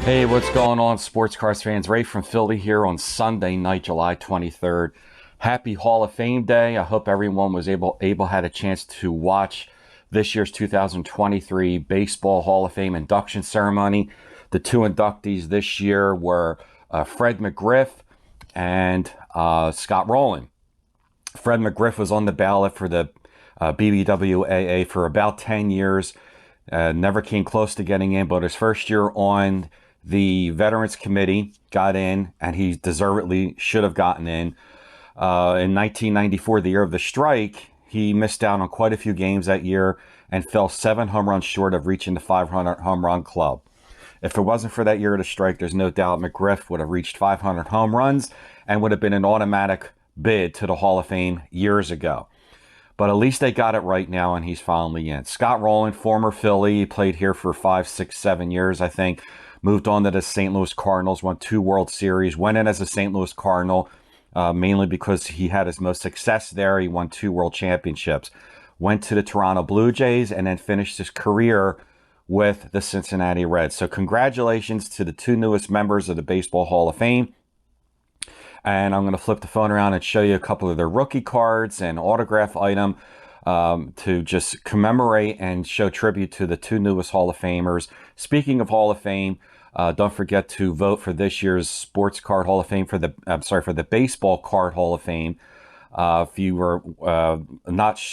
Hey, what's going on, sports cars fans? Ray from Philly here on Sunday night, July 23rd. Happy Hall of Fame Day. I hope everyone was able had a chance to watch this year's 2023 Baseball Hall of Fame induction ceremony. The two inductees this year were Fred McGriff and Scott Rolen. Fred McGriff was on the ballot for the BBWAA for about 10 years. Never came close to getting in, but his first year on the Veterans Committee got in, and he deservedly should have gotten in. In 1994, the year of the strike, he missed out on quite a few games that year and fell 7 home runs short of reaching the 500 home run club. If it wasn't for that year of the strike, there's no doubt McGriff would have reached 500 home runs and would have been an automatic bid to the Hall of Fame years ago. But at least they got it right now, and he's finally in. Scott Rolen, former Philly, he played here for 5, 6, 7 years, I think. Moved on to the St. Louis Cardinals, won 2 World Series, went in as a St. Louis Cardinal, mainly because he had his most success there. He won 2 World Championships. Went to the Toronto Blue Jays and then finished his career with the Cincinnati Reds. So congratulations to the 2 newest members of the Baseball Hall of Fame. And I'm going to flip the phone around and show you a couple of their rookie cards and autograph item to just commemorate and show tribute to the 2 newest Hall of Famers. Speaking of Hall of Fame, don't forget to vote for this year's Sports Card Hall of Fame for the Baseball Card Hall of Fame. If you were not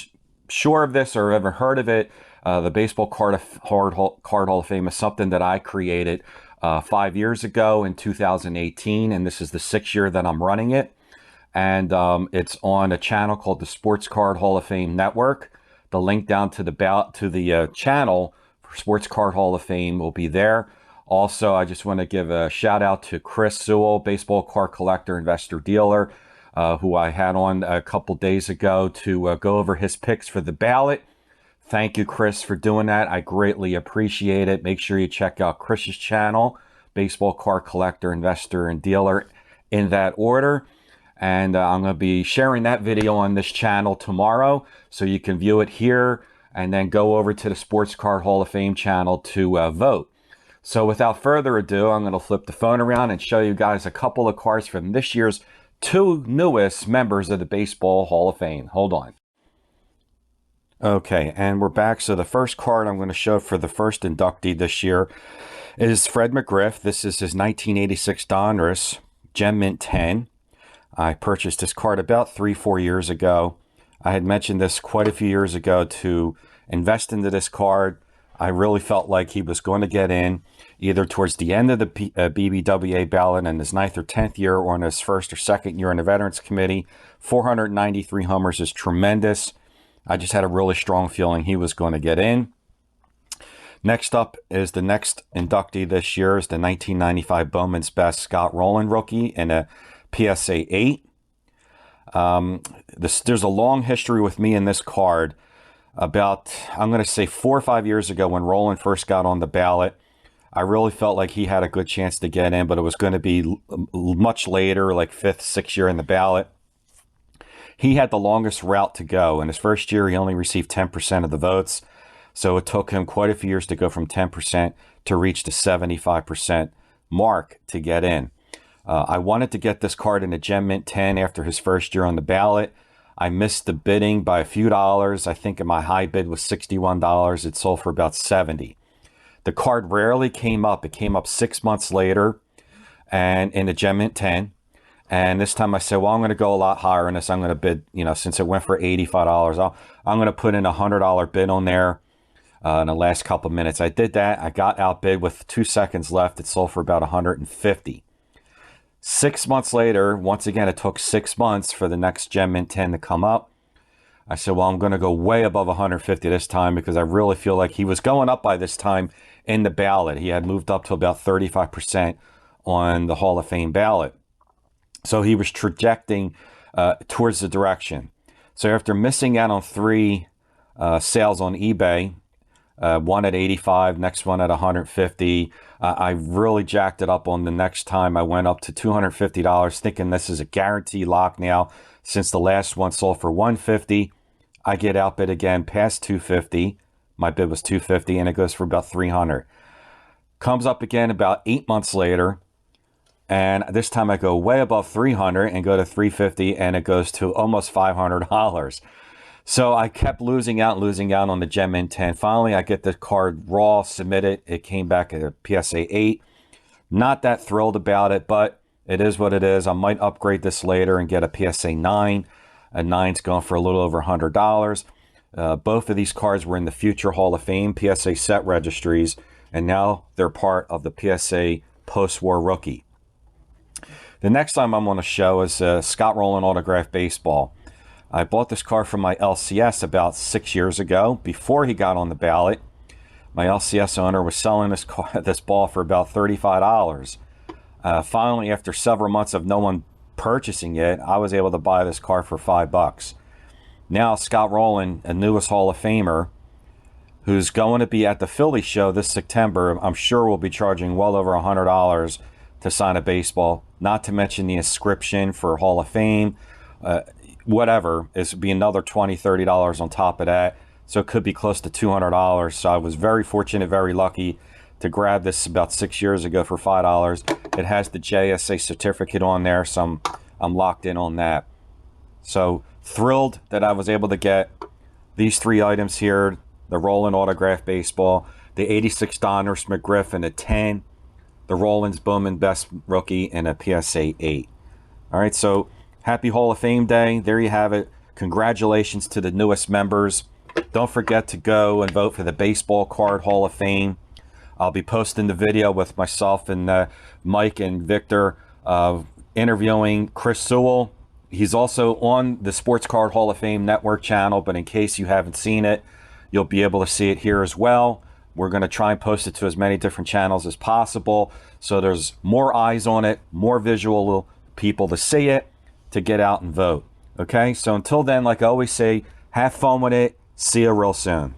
sure of this or ever heard of it, the Baseball Card Hall of Fame is something that I created 5 years ago in 2018, and this is the 6th year that I'm running it. And it's on a channel called the Sports Card Hall of Fame Network. The link down to the channel for Sports Card Hall of Fame will be there. Also, I just want to give a shout out to Chris Sewell, baseball card collector, investor, dealer, who I had on a couple days ago to go over his picks for the ballot. Thank you, Chris, for doing that. I greatly appreciate it. Make sure you check out Chris's channel, baseball card collector, investor, and dealer, in that order. And I'm going to be sharing that video on this channel tomorrow, so you can view it here and then go over to the Sports Card Hall of Fame channel to vote. So without further ado, I'm going to flip the phone around and show you guys a couple of cards from this year's 2 newest members of the Baseball Hall of Fame. Hold on. Okay, and we're back. So the first card I'm going to show for the first inductee this year is Fred McGriff. This is his 1986 Donruss Gem Mint 10. I purchased this card about 3-4 years ago. I had mentioned this quite a few years ago to invest into this card. I really felt like he was going to get in either towards the end of the BBWA ballot in his 9th or 10th year, or in his 1st or 2nd year in the Veterans Committee. 493 homers is tremendous. I just had a really strong feeling he was going to get in. Next up is the next inductee this year is the 1995 Bowman's Best Scott Rolen rookie in a PSA 8. There's a long history with me in this card. About, I'm going to say 4 or 5 years ago, when Rolen first got on the ballot, I really felt like he had a good chance to get in, but it was going to be much later, like 5th, 6th year in the ballot. He had the longest route to go. In his first year, he only received 10% of the votes. So it took him quite a few years to go from 10% to reach the 75% mark to get in. I wanted to get this card in a Gem Mint 10 after his first year on the ballot. I missed the bidding by a few dollars. I think my high bid was $61. It sold for about $70. The card rarely came up. It came up 6 months later and in a Gem Mint 10. And this time I said, well, I'm going to go a lot higher on this. I'm going to bid, since it went for $85, I'm going to put in a $100 bid on there in the last couple of minutes. I did that. I got outbid with 2 seconds left. It sold for about $150. 6 months later, once again, it took 6 months for the next Gem Mint 10 to come up. I said, well, I'm going to go way above 150 this time, because I really feel like he was going up by this time in the ballot. He had moved up to about 35% on the Hall of Fame ballot. So he was trajecting towards the direction. So after missing out on 3 sales on eBay, one at 85, next one at 150, I really jacked it up on the next time. I went up to $250, thinking this is a guarantee lock now. Since the last one sold for 150, I get outbid again past 250. My bid was 250, and it goes for about 300. Comes up again about 8 months later, and this time I go way above 300 and go to 350, and it goes to almost $500. So I kept losing out on the Gem Mint 10. Finally, I get the card raw, submit it. It came back at a PSA 8. Not that thrilled about it, but it is what it is. I might upgrade this later and get a PSA 9. A 9's going for a little over $100. Both of these cards were in the Future Hall of Fame PSA set registries, and now they're part of the PSA Post-War Rookie. The next time I'm going to show is Scott Rolen Autograph Baseball. I bought this card from my LCS about 6 years ago, before he got on the ballot. My LCS owner was selling this ball for about $35. Finally, after several months of no one purchasing it, I was able to buy this card for $5. Now, Scott Rolen, a newest Hall of Famer, who's going to be at the Philly show this September, I'm sure will be charging well over $100 to sign a baseball, not to mention the inscription for Hall of Fame. Whatever, it would be another $20, $30 on top of that. So it could be close to $200. So I was very fortunate, very lucky to grab this about 6 years ago for $5. It has the JSA certificate on there, so I'm locked in on that. So thrilled that I was able to get these three items here: the Rolen Autograph Baseball, the 86 Donruss McGriff, and a 10, the Rollins Bowman Best Rookie, and a PSA 8. All right, so happy Hall of Fame Day. There you have it. Congratulations to the newest members. Don't forget to go and vote for the Baseball Card Hall of Fame. I'll be posting the video with myself and Mike and Victor interviewing Chris Sewell. He's also on the Sports Card Hall of Fame Network channel, but in case you haven't seen it, you'll be able to see it here as well. We're going to try and post it to as many different channels as possible, so there's more eyes on it, more visual people to see it, to get out and vote. Okay, so until then, like I always say, have fun with it. See you real soon.